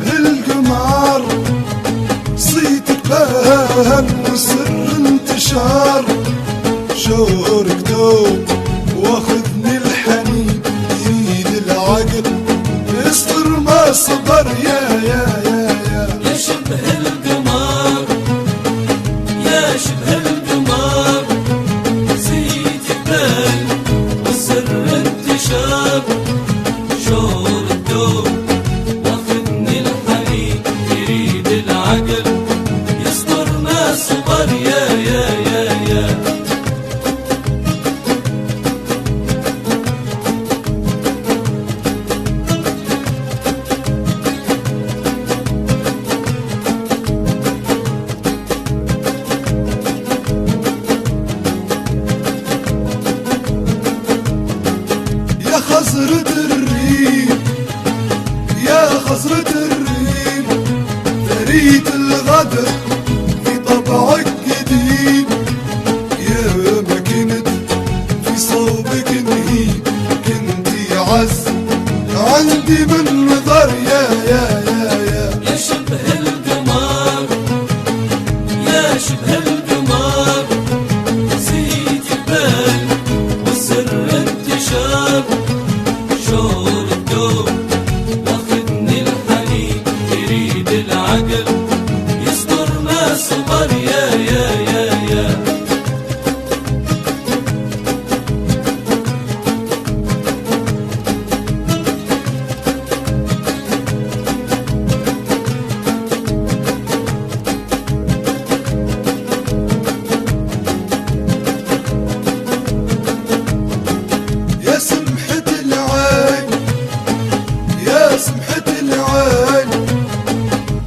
شبه القمر، صيتك بان وسر انتشار، شعورك دوب واخذني الحنين، يريد العقل يصبر ما صبر. يا شبه القمر، يا شبه القمر، صيتك بان والسر انتشار، شعور الدوب واخذني الحنين، يريد العقل يصبر ما صبر. خزرة الريم يا خزرة الريم، فريد الغدر في طبعك قديم، يا ما كنت في صوبك نهيب، كنتي عز عندي من نظر. يا شبه القمر، يا شبه القمر، صيتك بان والسر انتشار، شعور الدوب واخذني الحنين، يريد العقل يصبر ما صبر. يا سمحة العين يا سمحة العين،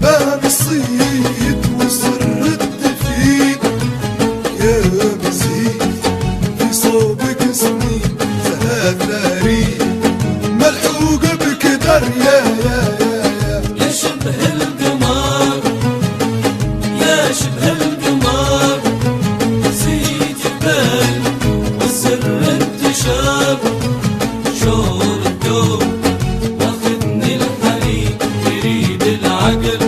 باب الصيد وسر الدفين، يا مزيد في صوبك سنين، ثلاث ريح ملحوق بكدر. يا شبه القمر، يا شبه القمر، صيتك بان والسر انتشار، شعور الدوب واخذني الحنين، يريد العقل